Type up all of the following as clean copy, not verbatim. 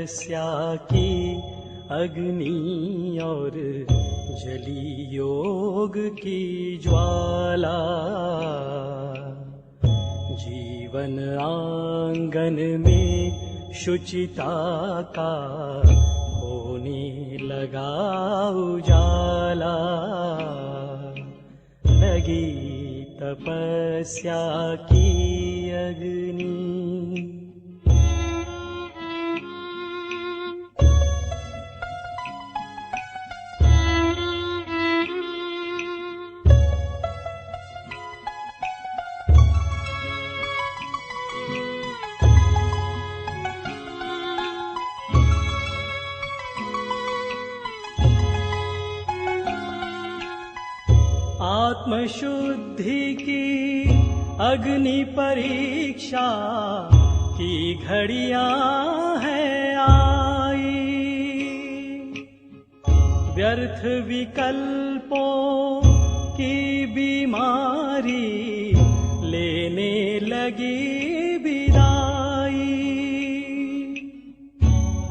तपस्या की अग्नि और जली योग की ज्वाला, जीवन आंगन में शुचिता का होने लगा उजाला। लगी तपस्या की अग्नि। आत्मशुद्धि की अग्नि परीक्षा की घड़ियां हैं आई। व्यर्थ विकल्पों की बीमारी लेने लगी विदाई।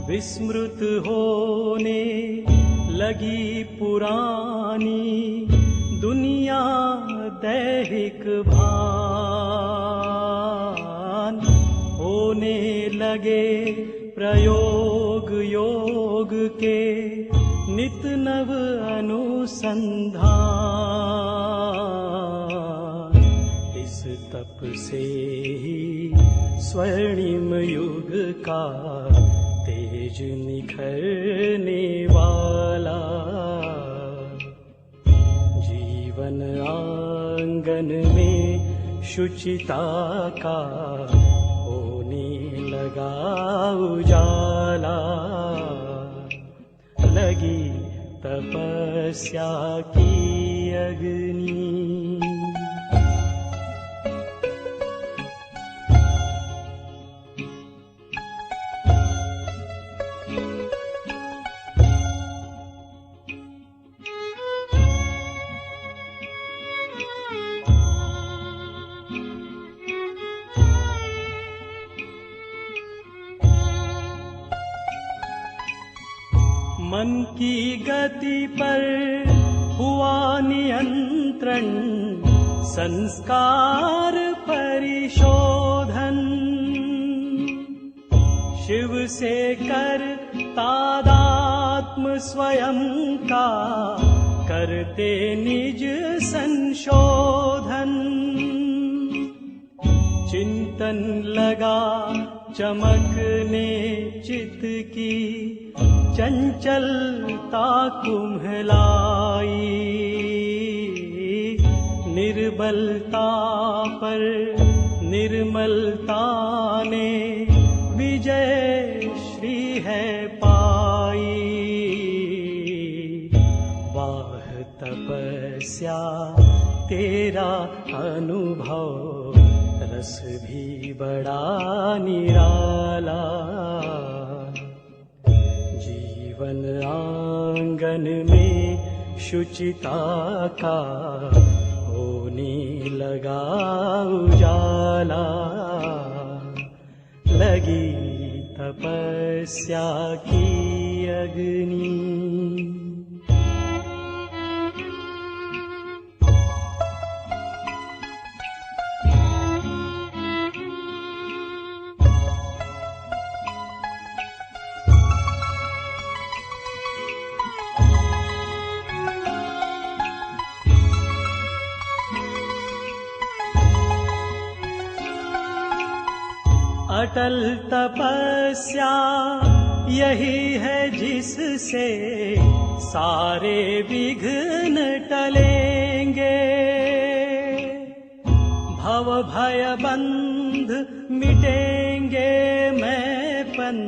विस्मृत होने लगी पुरानी दुनिया दैहिक भान। होने लगे प्रयोग योग के नित नव अनुसंधान। इस तप से ही स्वर्णिम युग का तेज निखरने वाला। जीवन आंगन में शुचिता का होने लगा उजाला। लगी तपस्या की अग्नि। मन की गति पर हुआ नियंत्रण, संस्कार परिशोधन। शिव से कर तादात्म स्वयं का करते निज संशोधन। चिंतन लगा चमकने चित्त की चंचलता कुम्हलाई। निर्बलता पर निर्मलता ने विजय श्री है पाई। वाह तपस्या तेरा अनुभव, रस भी बड़ा निराला। जीवन आंगन में शुचिता का होने लगा उजाला। लगी तपस्या की अग्नि। अटल तपस्या यही है जिससे सारे विघ्न टलेंगे। भव भय बंध मिटेंगे, मैंपन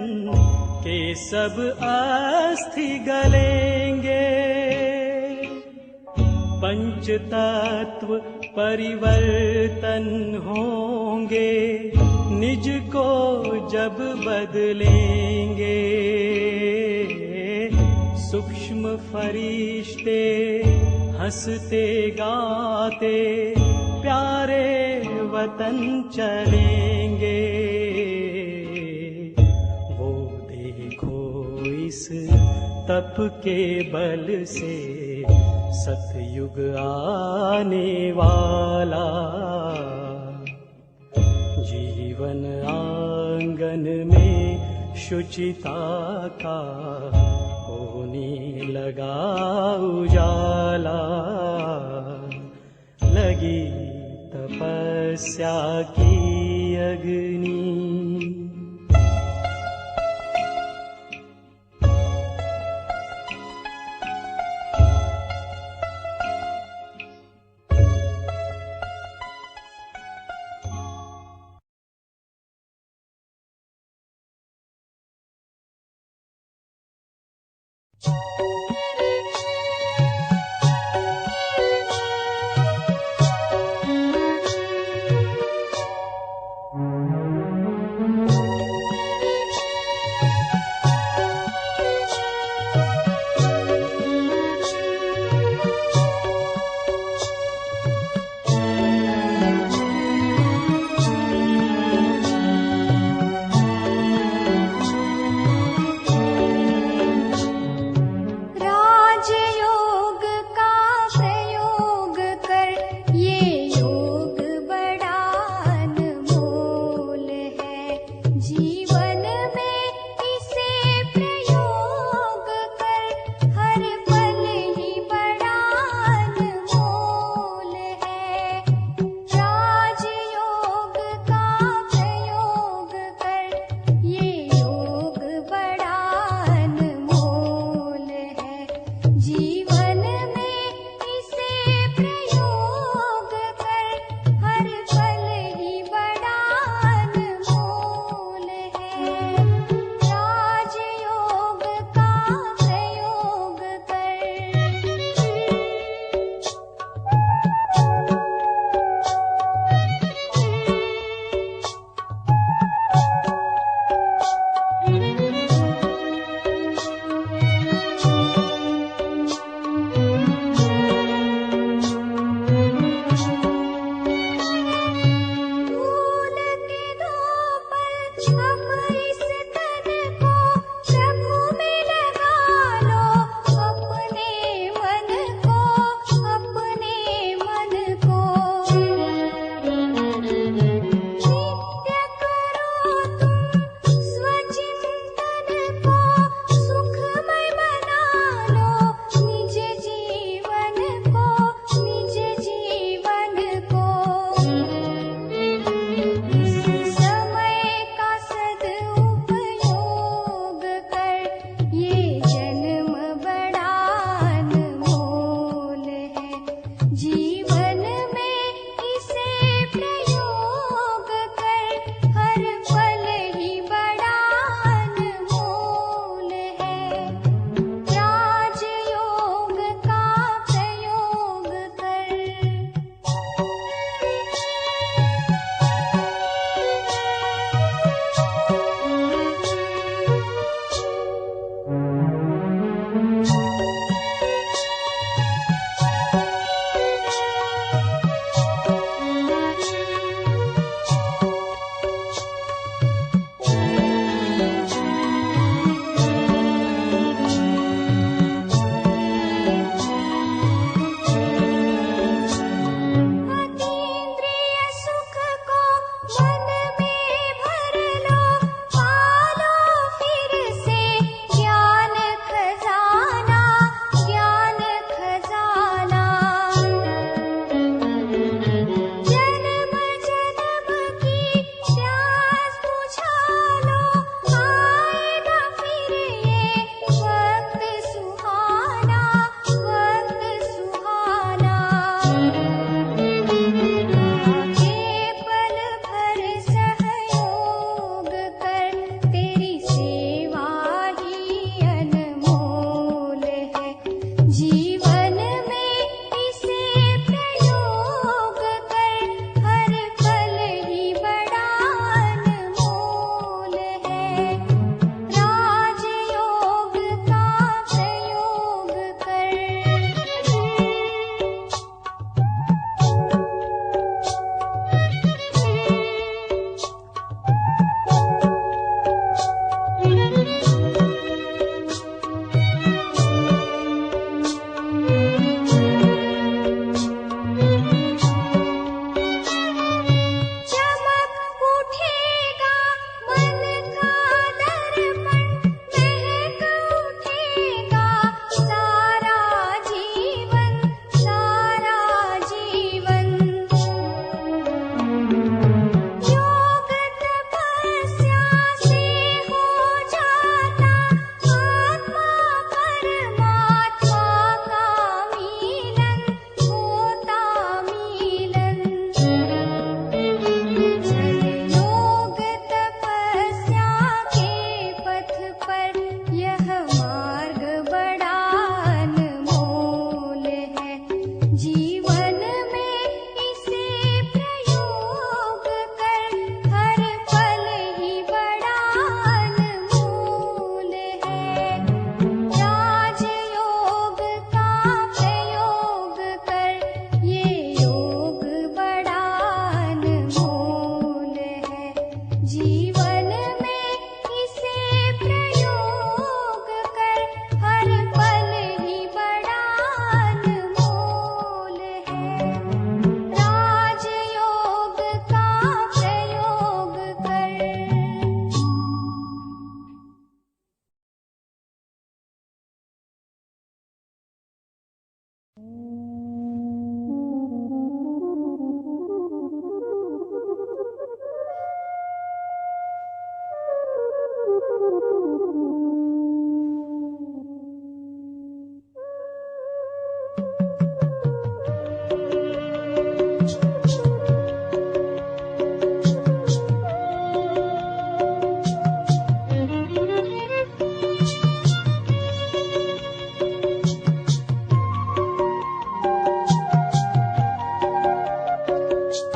के सब अस्थि गलेंगे। पंच तत्व परिवर्तन होंगे, निज को जब बदलेंगे। सूक्ष्म फरिश्ते हंसते गाते प्यारे वतन चलेंगे। वो देखो इस तप के बल से सतयुग आने वाला। जीवन आंगन में शुचिता का होने लगा उजाला। लगी तपस्या की अग्नि।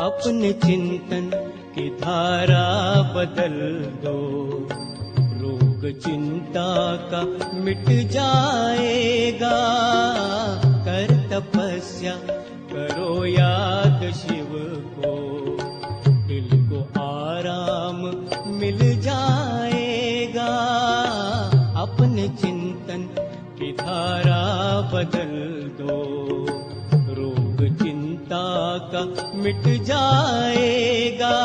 अपने चिंतन की धारा बदल दो, रोग चिंता का मिट जाएगा। कर तपस्या करो याद शिव को, दिल को आराम मिल जाएगा। अपने चिंतन की धारा बदल दो, रोग चिंता का मिट जाएगा।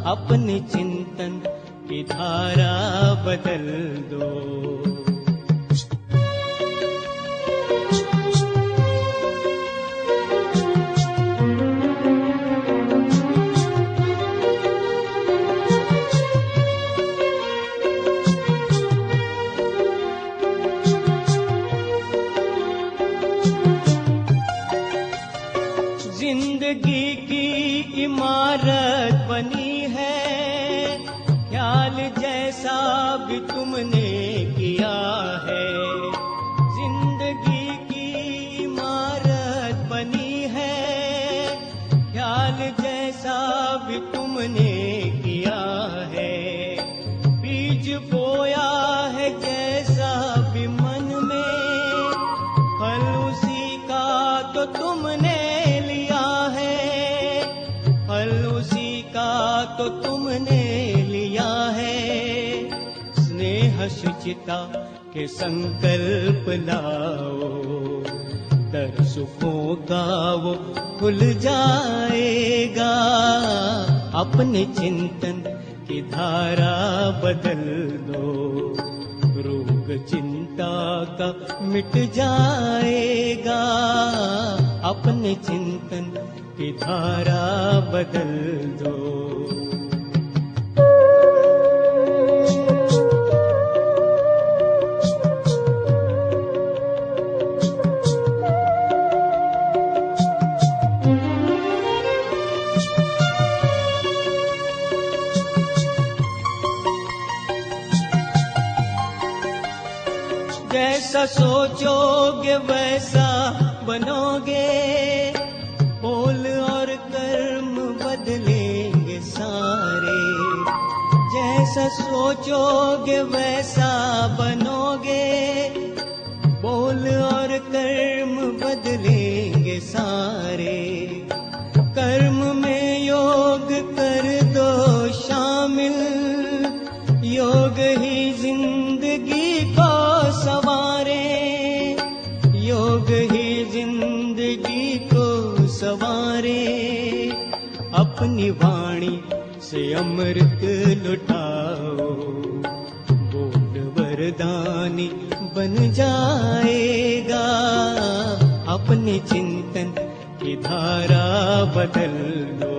अपने चिंतन की धारा बदल दो। जिंदगी की इमारत बनी है, ख्याल जैसा भी तुमने किया है। जिंदगी की इमारत बनी है, ख्याल जैसा भी तुमने किया है। बीज बोया है जैसा भी मन में, फल उसी का तो तुमने तो तुमने लिया है। स्नेह शुचिता के संकल्प लाओ, दर सुखों का वो खुल जाएगा। अपने चिंतन की धारा बदल दो, रोग चिंता का मिट जाएगा। अपने चिंतन की धारा बदल दो। जैसा सोचोगे वैसा बनोगे, बोल और कर्म बदलेंगे सारे। जैसा सोचोगे वैसा बनोगे, बोल और कर्म बदलेंगे सारे। कर्म में योग कर दो शामिल, योग ही जिंदगी को सवारे। योग ही जिंदगी को सवारे। अपनी वाणी से अमृत लुटाओ, बोल वरदानी बन जाएगा। अपने चिंतन की धारा बदल दो,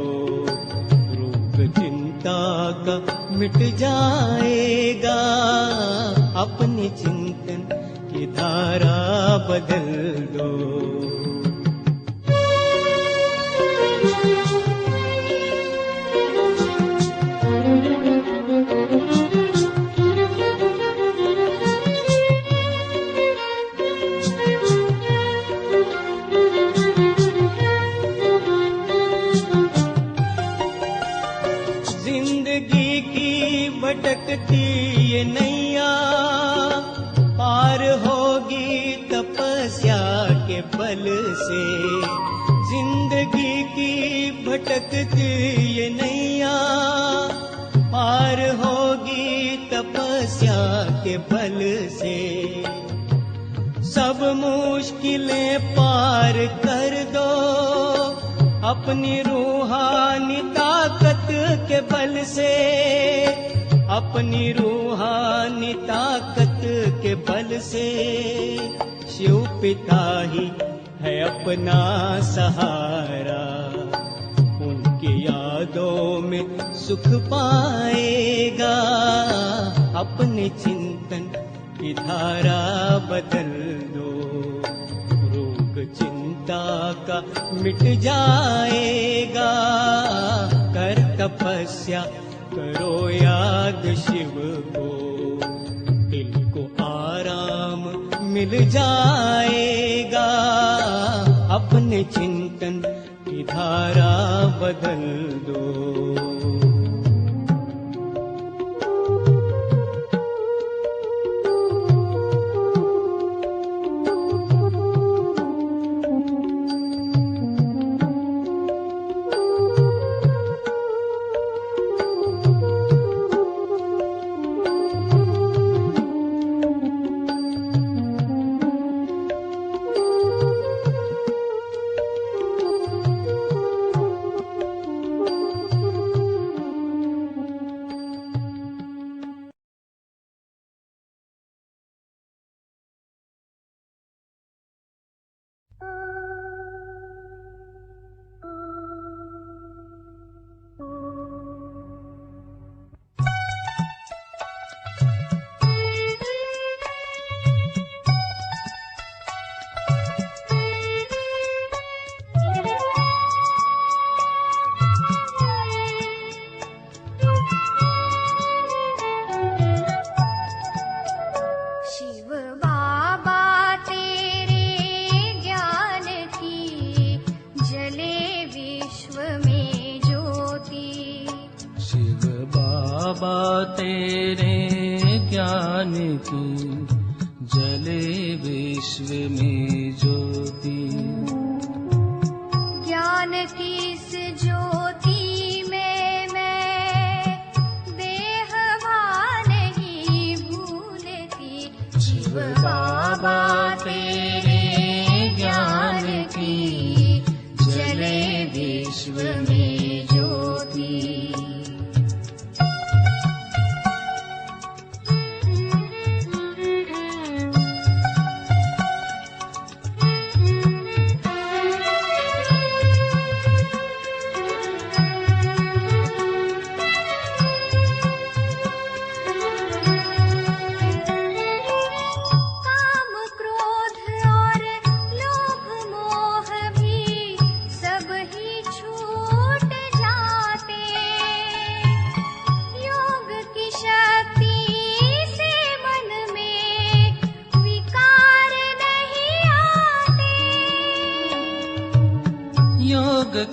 रोग चिंता का मिट जाएगा। अपने चिंतन की धारा बदल दो। जिंदगी की भटकती ये नैया पार होगी तपस्या के बल से। जिंदगी की भटकती ये नैया पार होगी तपस्या के बल से। सब मुश्किलें पार कर दो अपनी रूहानी ताकत के बल से। अपनी रूहानी ताकत के बल से शिव पिता ही है अपना सहारा। उनकी यादों में सुख पाएगा, अपने चिंतन की धारा बदल दो। रोग चिंता का मिट जाएगा, कर तपस्या करो याद शिव को। दिल को आराम मिल जाएगा, अपने चिंतन की धारा बदल दो।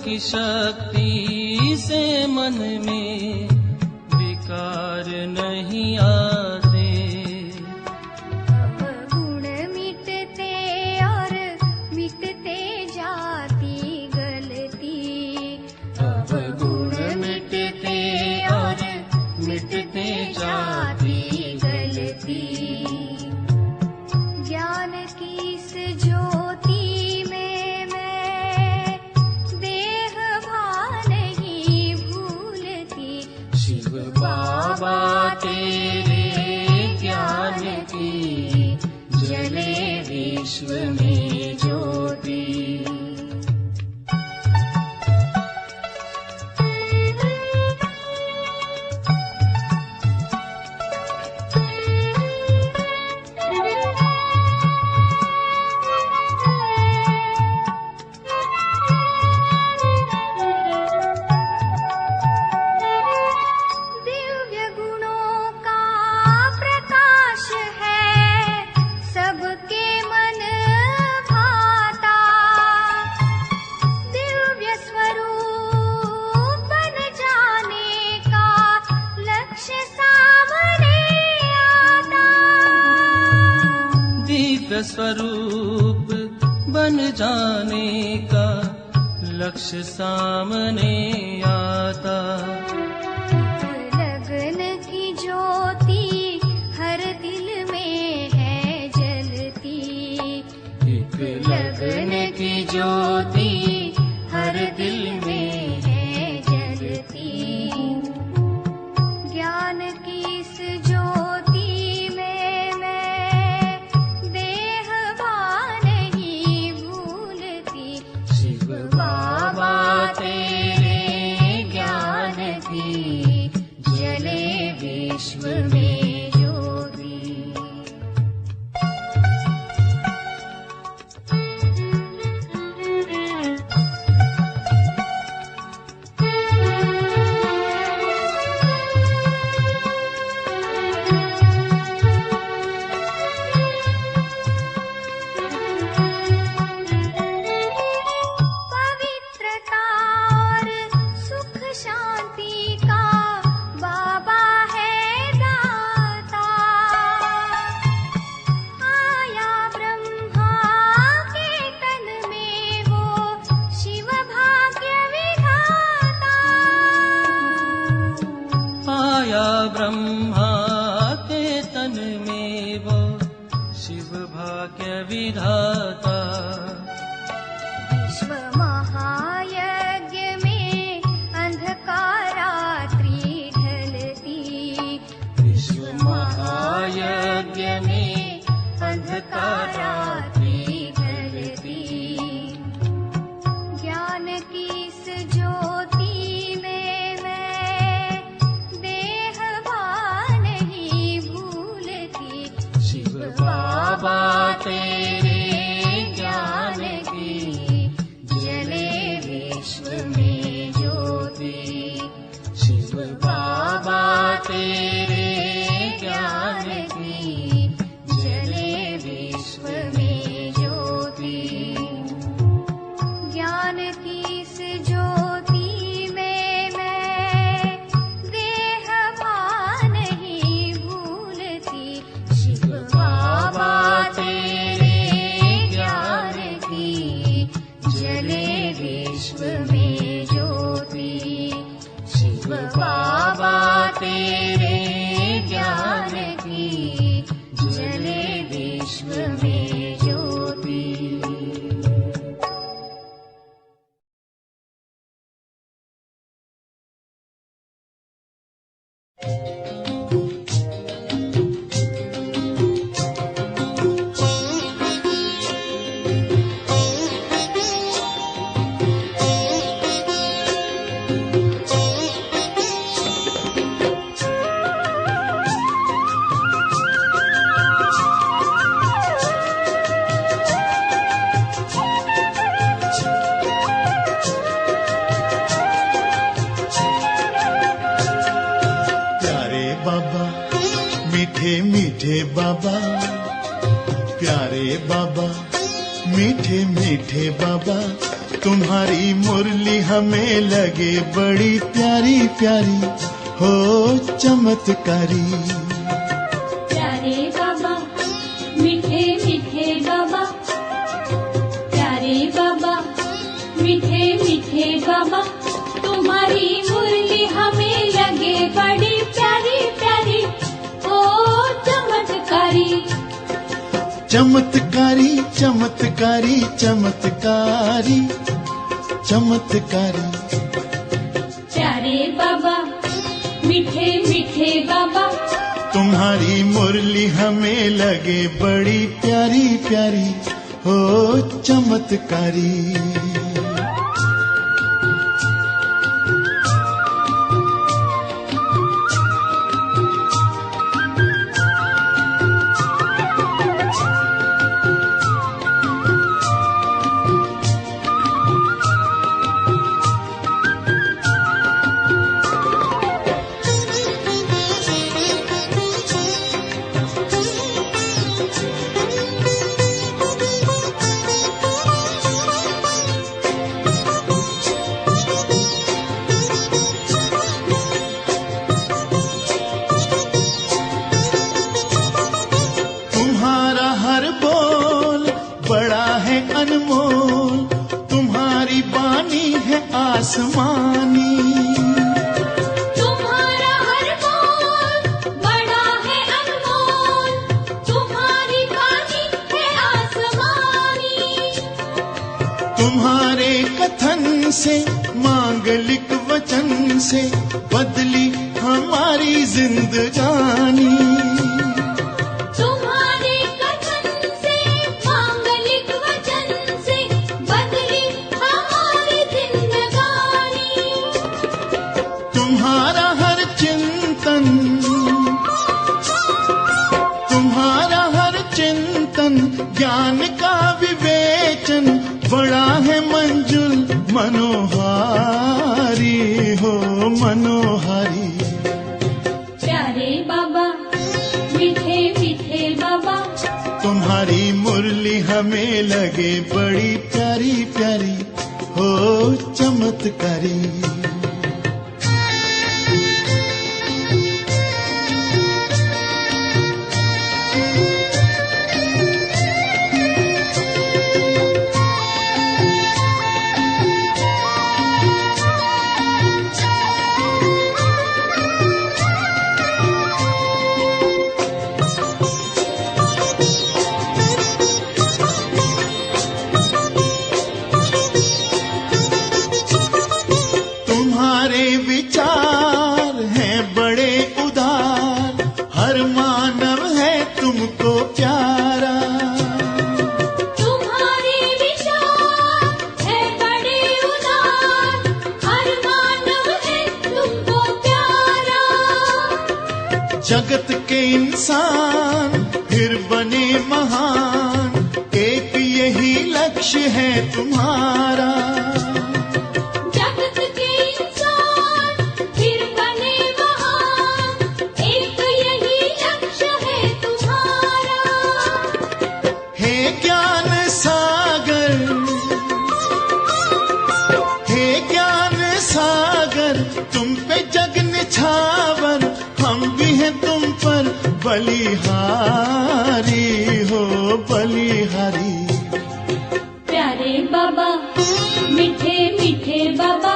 की शक्ति से मन में विकार नहीं आते। गुण मिटते और मिटते जाती गलती। अब गुण मिटते और मिटते जाती गलती। ज्ञान की इस ज्योति बाबा तेरे ज्ञान की जले विश्व में ज्योति। स्वरूप बन जाने का लक्ष्य सामने आता। लगन की ज्योति हर दिल में है जलती। एक लगन की ज्योति हर दिल में है जलती। ज्ञान की इस ज्योति में मैं देह भान ही भूल वाक्य विधाता। विश्व महायज्ञ में अंधकारात्रि ढलती, विश्व महायज्ञ में अंधकारात्रि ढलती। ज्ञान की इस ज्योति में मैं देह भान नहीं भूलती। शिव बाबा तेरे ज्ञान की जले विश्व में ज्योति। शिव बाबा तेरे ज्ञान की जले विश्व में ज्योति। ज्ञान की इस ज्योति में मैं देह भान नहीं भूलती। शिव बाबा तेरे ज्ञान की जले विश्व में ज्योति। शिव बाबा तेरे ज्ञान की जले विश्व में ज्योति। प्यारे बाबा मीठे मीठे बाबा, प्यारे बाबा मीठे मीठे बाबा, तुम्हारी मुरली हमें लगे बड़ी प्यारी प्यारी हो चमत्कारी। प्यारे बाबा मीठे मीठे बाबा, प्यारे बाबा मीठे मीठे बाबा, तुम्हारी मुरली हमें लगे बड़ी प्यारी प्यारी ओ चमत्कारी। चमत्कारी चमत्कारी चमत्कारी चमत्कारी। प्यारे बाबा मीठे मीठे बाबा, तुम्हारी मुरली हमें लगे बड़ी प्यारी प्यारी हो चमत्कारी। तुम्हारा हर बोल बड़ा है अनमोल, तुम्हारी बानी है आसमानी। तुम्हारा हर बोल बड़ा है अनमोल, तुम्हारी बानी है आसमानी। तुम्हारे कथन से मांगलिक वचन से बदली हमारी जिंदगानी। तुम्हारे कथन से मांगलिक वचन से बदली हमारी जिंदगानी। तुम्हारा हर चिंतन, तुम्हारा हर चिंतन ज्ञान का विवेचन बड़ा है मंजुल मनोहारी हो मनोहारी। प्यारे बाबा मीठे मीठे बाबा, तुम्हारी मुरली हमें लगे बड़ी प्यारी प्यारी हो चमत्कारी। तुमको प्यारा। तुम्हारे विचार है बड़े उदार, हर मानव है तुमको प्यारा। जगत के इंसान फिर बने महान, एक यही लक्ष्य है तुम्हारा। जगत के इंसान फिर बने महान, एक यही लक्ष्य है तुम्हारा। हे ज्ञान सागर, हे ज्ञान सागर, तुम पे जग निछावर, हम भी हैं तुम पर बलिहारी हो बलिहारी। प्यारे बाबा, मीठे मीठे बाबा,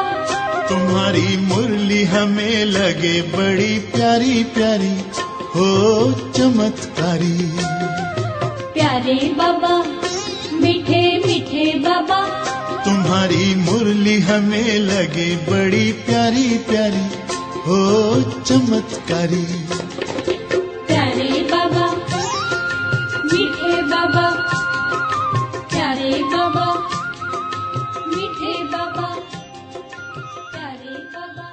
तुम्हारी मुरली हमें लगे बड़ी प्यारी प्यारी हो चमत्कारी। प्यारे बाबा, मीठे मीठे बाबा, तुम्हारी मुरली हमें लगे बड़ी प्यारी प्यारी हो चमत्कारी। प्यारे बाबा, मीठे बाबा, प्यारे बाबा, मीठे बाबा, प्यारे बाबा।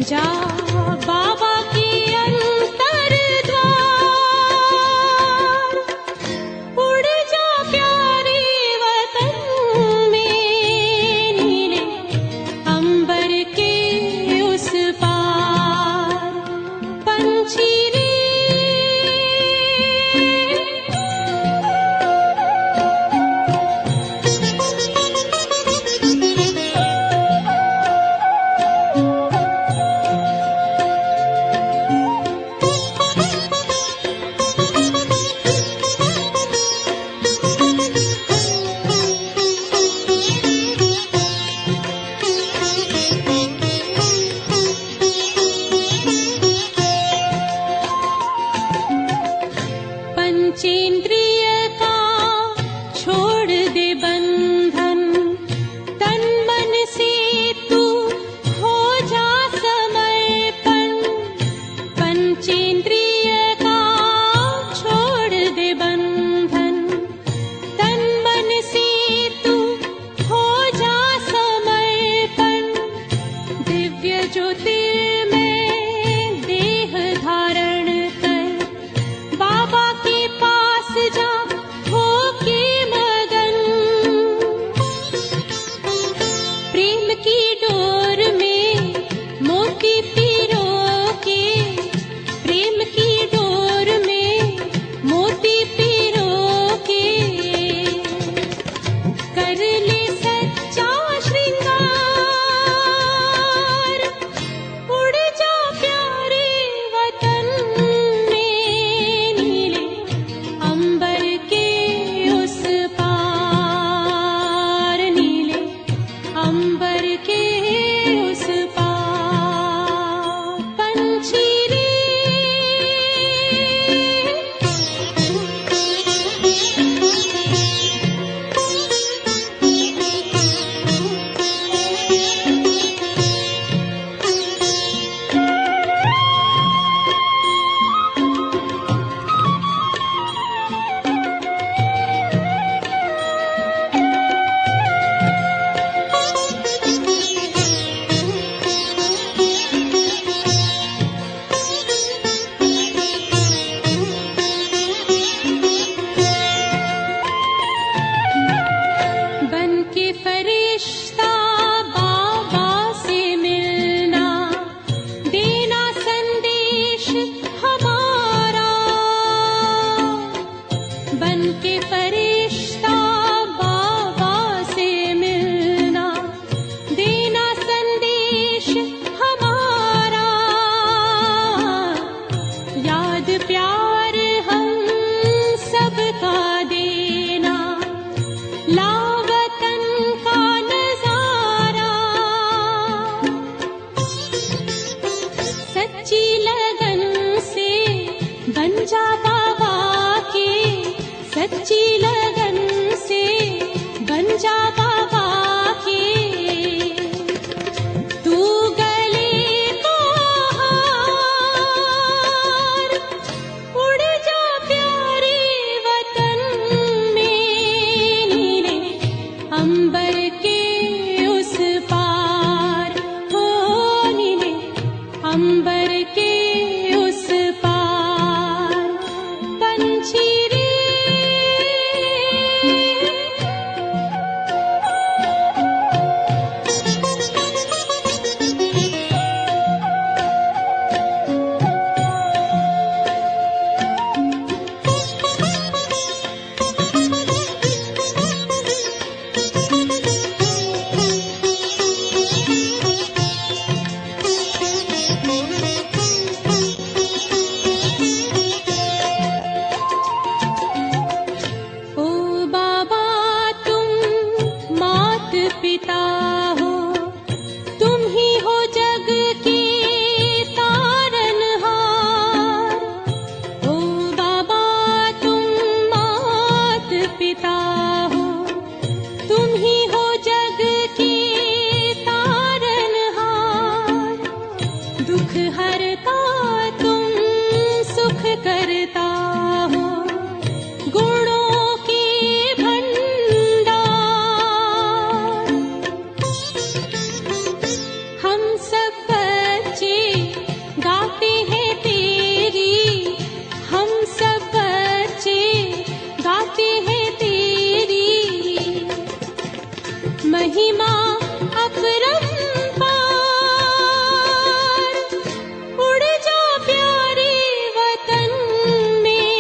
जा बाबा की अंतर द्वार, उड़ जा प्यारे वतन में, नीले अंबर के उस पार। पंछी रे पंचेंद्रिय का छोड़ दे बंधन, तन मन से तू हो जा समर्पण। पंचेंद्रिय का छोड़ दे बंधन, तन मन से तू हो जा समर्पण। दिव्य ज्योतिर्मय देह धारण कर बाबा के पास जा, बन के फरिश्ता बाबा से मिलना, देना संदेश हमारा, याद प्यार हम सबका देना, लावतन का नजारा। सच्ची लगन से बन जा बाबा के, सच्ची लगन से बन जा बाबा के। तू गले को हार, उड़ जा प्यारे वतन में, नीले अंबर के उस पार, हो नीले अंबर के उस पार। पंछी रे ओ बाबा तुम मात पिता हो, तुम ही हो जग के तारनहार। ओ बाबा तुम मात पिता हो, तुम ही हो जग के तारनहार। दुख हरता तुम सुख करता हो, गुणों के भंडार। हम सब बच्चे गाते हैं तेरी, हम सब बच्चे गाते हैं तेरी महिमा अपरंपार। उड़ जा प्यारे वतन में,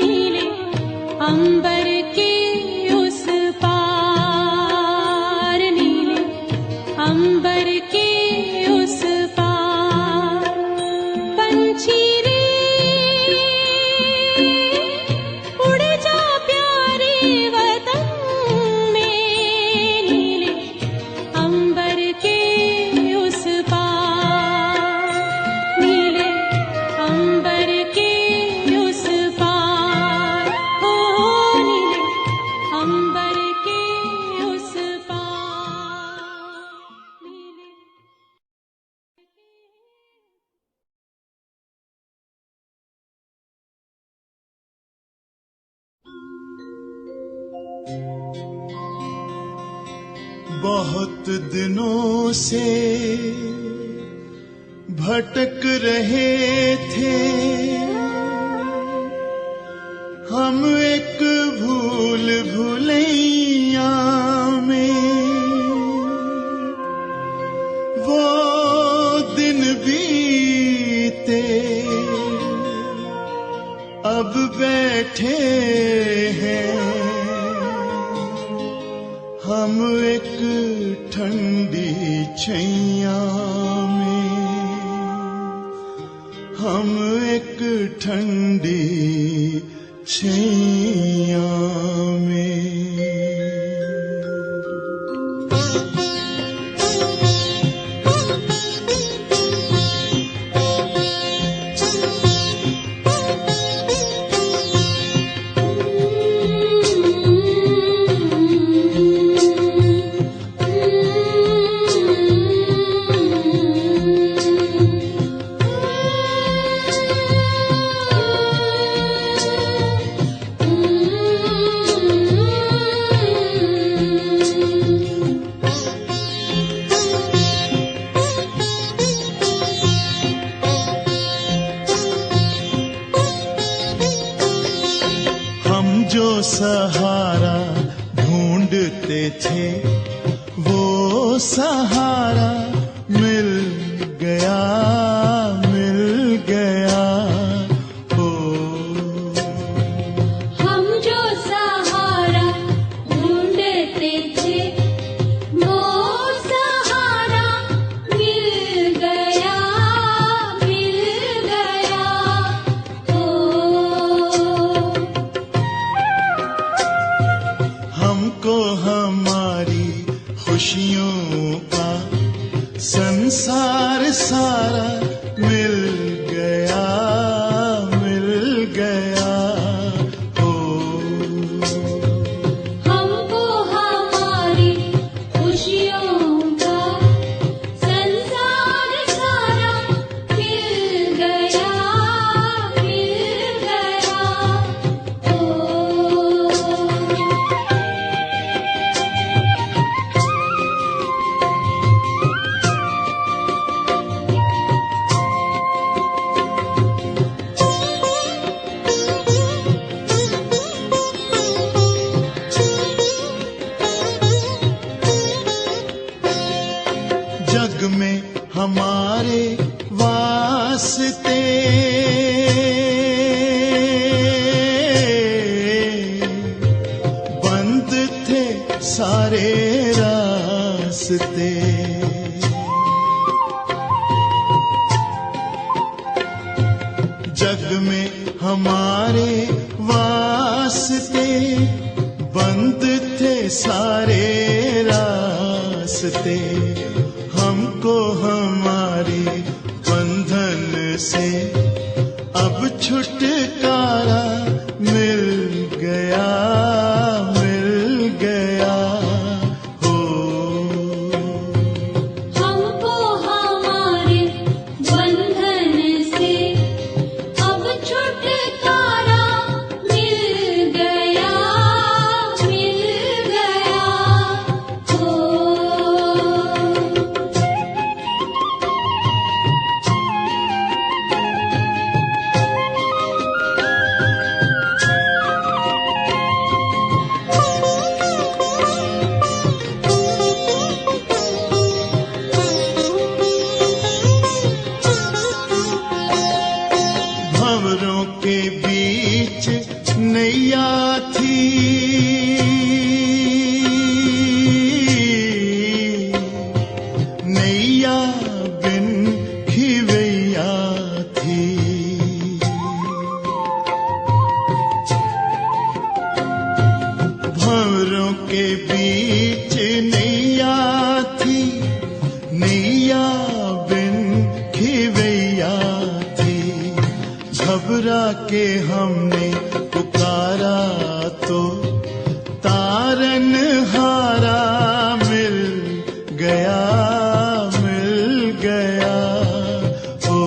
नीले अंबर के उस पार, नीले अंबर के उस पार। पंछी रे उड़ जा प्यारे वतन में, नीले अंबर के उस पार, नीले अंबर के उस पार, हो नीले अंबर के उस पार, नीले। बहुत दिनों से भटक रहे थे हम एक भूल भुलैया में। वो दिन बीते अब बैठे हैं हम एक ठंडी छैया में, हम एक ठंडी छैया में। जो सहारा ढूंढते थे वो सहारा मिल गया, मिल गया। ओ हम जो वास्ते। जग में हमारे वास्ते बंद थे सारे रास्ते, हमको हमारे बंधन से अब छुटकारा मिल गया, मिल गया हो। हमको हमारे बंधन से अब छुटकारा मिल गया, मिल गया हो। भंवरों के बीच नैया थी, नैया बिन खिवैया थी। भंवरों के बीच नैया थी, नैया बिन खिवैया थी। घबरा के हमने पुकारा तो तारन हारा मिल गया, मिल गया हो।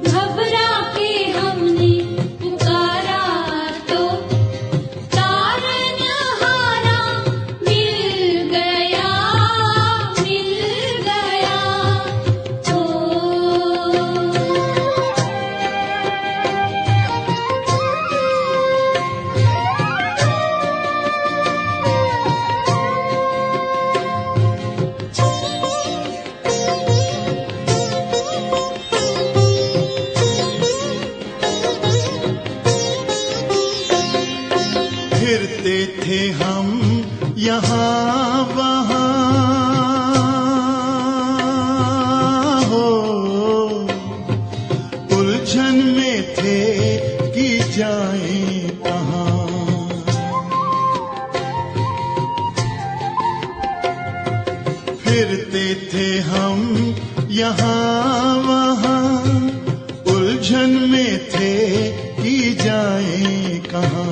घबरा के हमने पुकारा तो तारनहारा मिल गया, मिल गया हो। फिरते थे हम यहाँ वहाँ हो, उलझन में थे कि जाएं कहाँ। फिरते थे हम यहाँ वहाँ, उलझन में थे कि जाएं कहाँ।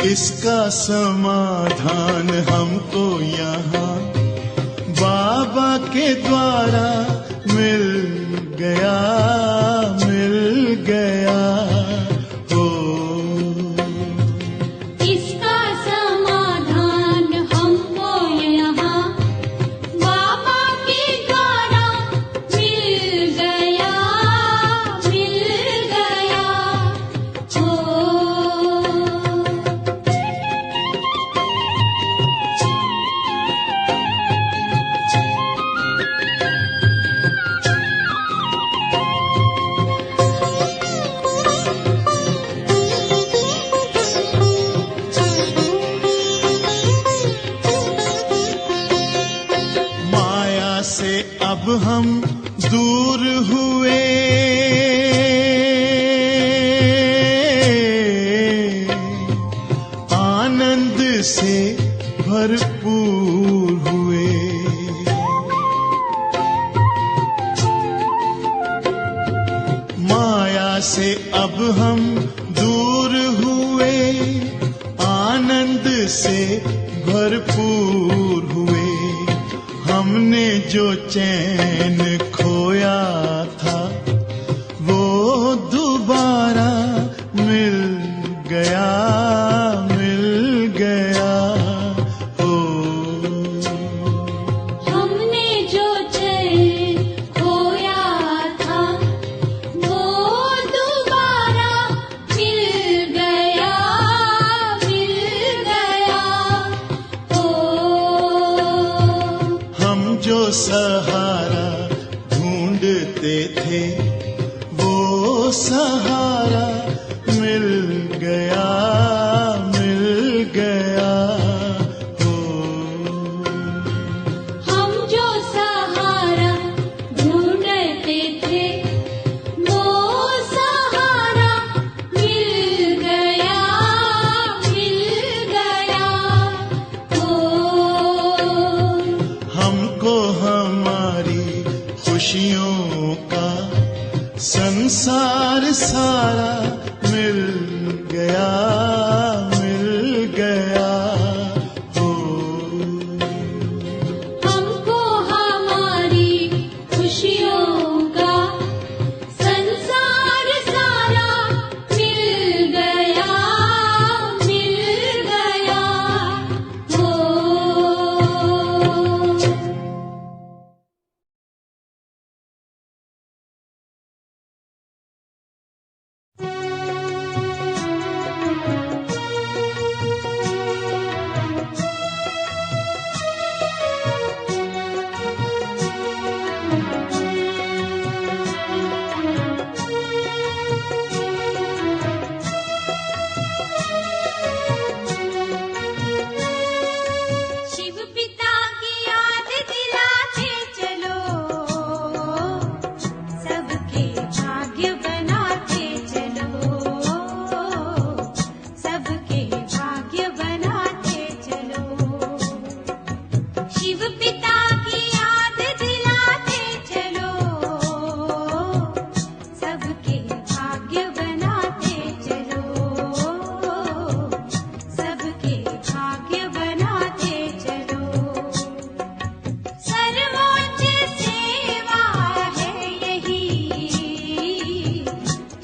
इसका समाधान हमको यहाँ बाबा के द्वारा मिल गया, मिल गया हो। इसका समाधान हमको यहाँ बाबा के द्वारा मिल गया, मिल गया हो। माया से अब हम दूर हुए, आनंद से भरपूर हुए। माया से अब हम दूर हुए, आनंद से भरपूर हुए। हमने जो चैन खोया था वो दोबारा मिल गया, मिल गया हो। हमने जो चैन खोया था वो दोबारा मिल गया, मिल गया हो। हम जो सहारा ढूंढते थे वो सहारा मिल गया, मिल गया हो। गया हो। हमको हमारी खुशियों का संसार सारा मिल गया हो। शिव पिता की याद दिलाते चलो, सबके भाग्य बनाते चलो, सबके भाग्य बनाते चलो। शिव पिता की याद दिलाते चलो, सबके भाग्य बनाते चलो, सबके भाग्य बनाते चलो। सर्वोच्च सेवा है यही,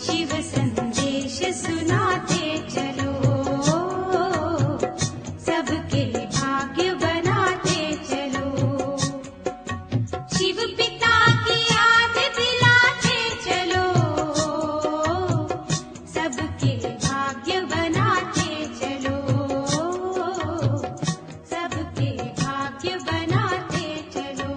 शिव संदेश सुनाते चलो, सबके भाग्य बनाते चलो। शिव पिता की याद दिलाते चलो, सबके भाग्य बनाते चलो, सबके भाग्य बनाते चलो।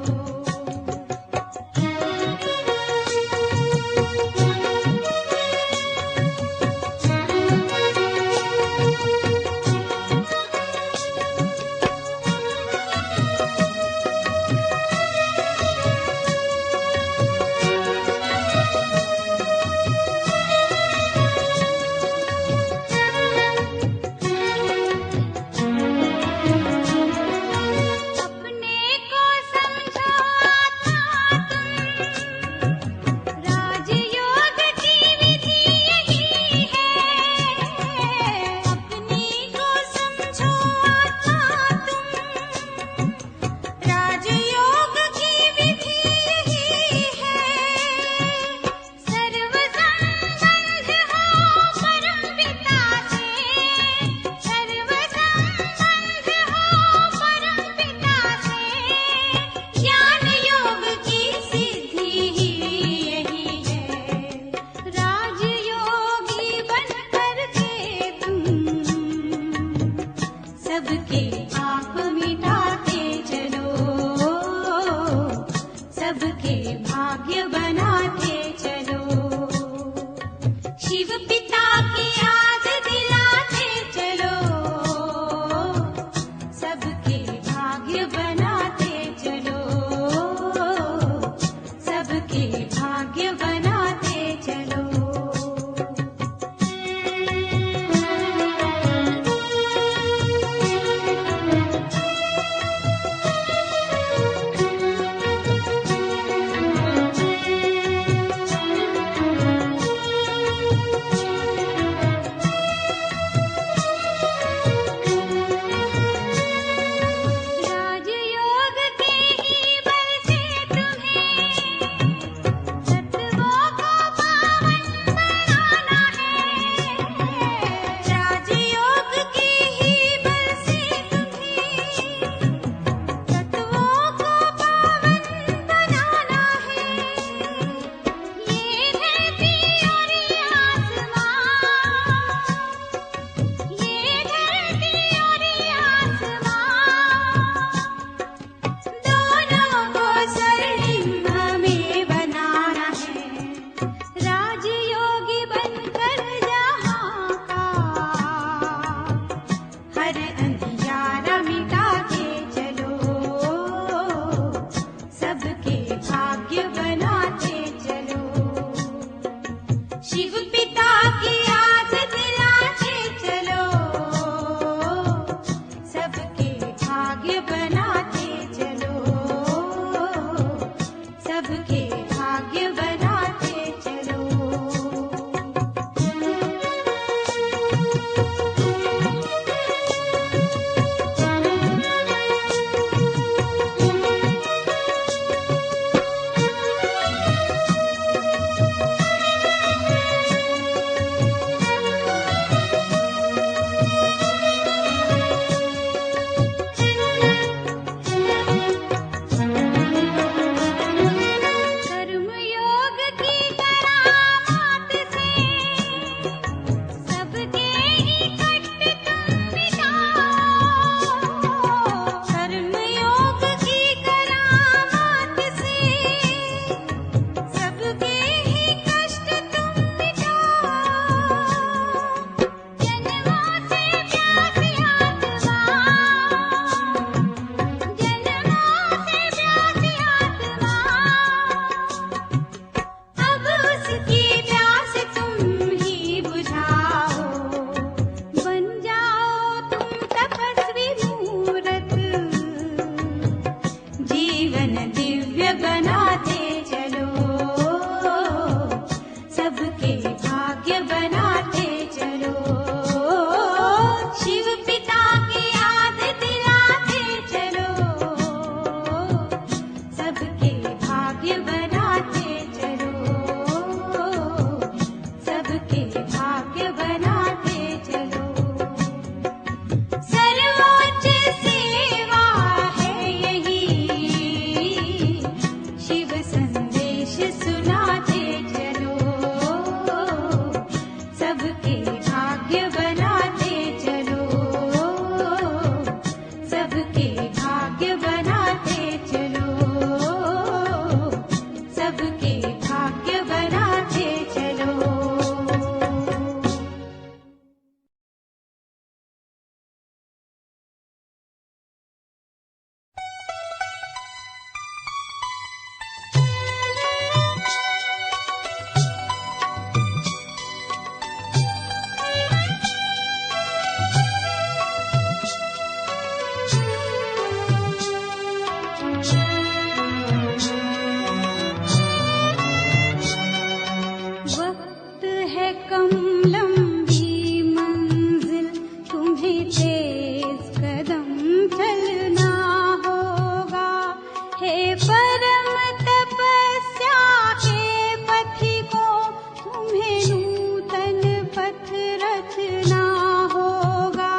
रचना होगा।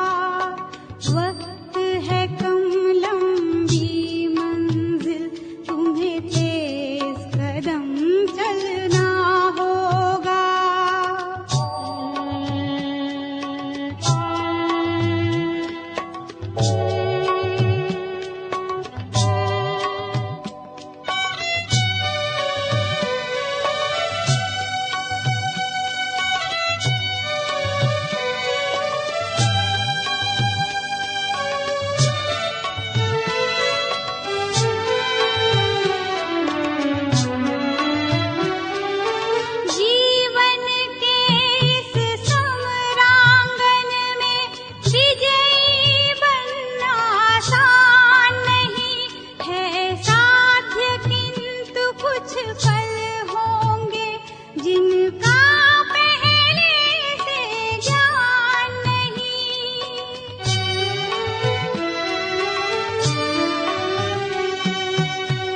वक्त है कम लंबी मंजिल, तुम्हें तेज कदम चलना होगा। जीवन के इस समरांगन में विजयी बनना आसान नहीं है साध्य, किंतु कुछ पल होंगे जिनका पहले से ज्ञान नहीं।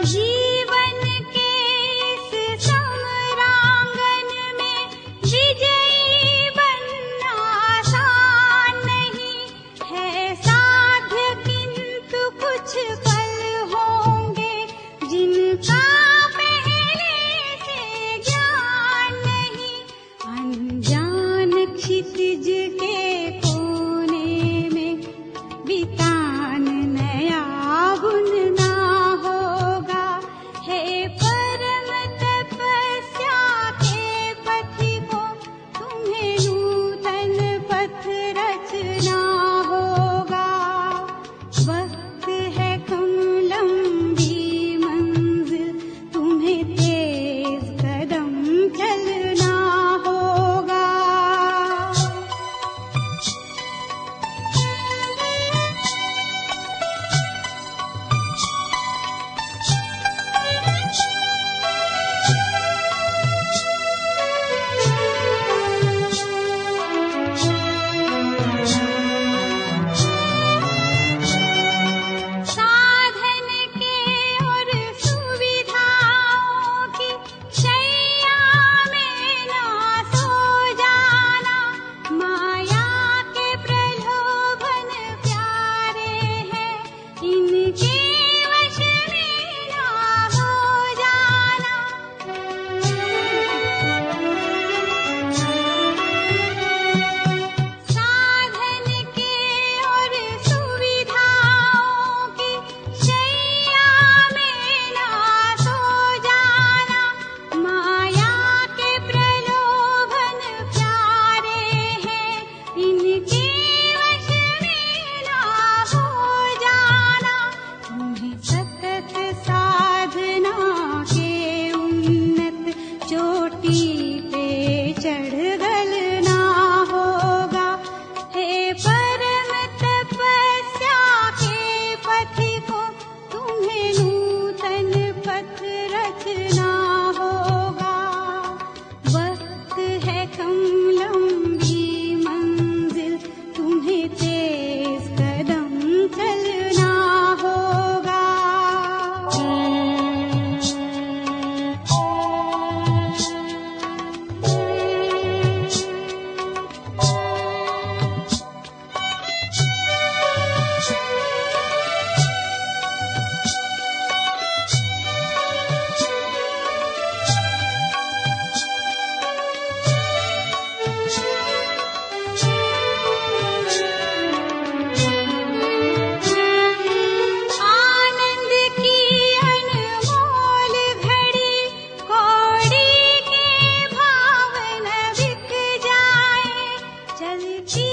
जीवन के इस समरांगन में विजयी बनना आसान नहीं है साध्य, किंतु कुछ पल होंगे जिनका पहले से ज्ञान नहीं। अनजान क्षितिज के कोने में बितान नया बुनना होगा। हे परम तपस्या के पथिकों, तुम्हें नूतन पथ रचना होगा। वक्त है कम लंबी मंजिल, तुम्हें तेज कदम चलना होगा। साधन के और सुविधाओं की शैया में ना सो जाना। माया के प्रलोभन प्यारे हैं, इनके वश में ना हो जाना। साधन के और सुविधाओं की शैया में ना सो जाना। माया के प्रलोभन प्यारे हैं, इनके वश में ना हो जाना। तुम्हें सतत साधना के उन्नत चोटी पे चढ़ गलना होगा। हे परम तपस्या के पथिकों, तुम्हें नूतन पथ रचना होगा। वक्त है कम लंबी मंजिल, तुम्हें तेज कदम चलना होगा। आनंद की अनमोल घड़ी कौड़ी के भाव न बिक जाए। चलती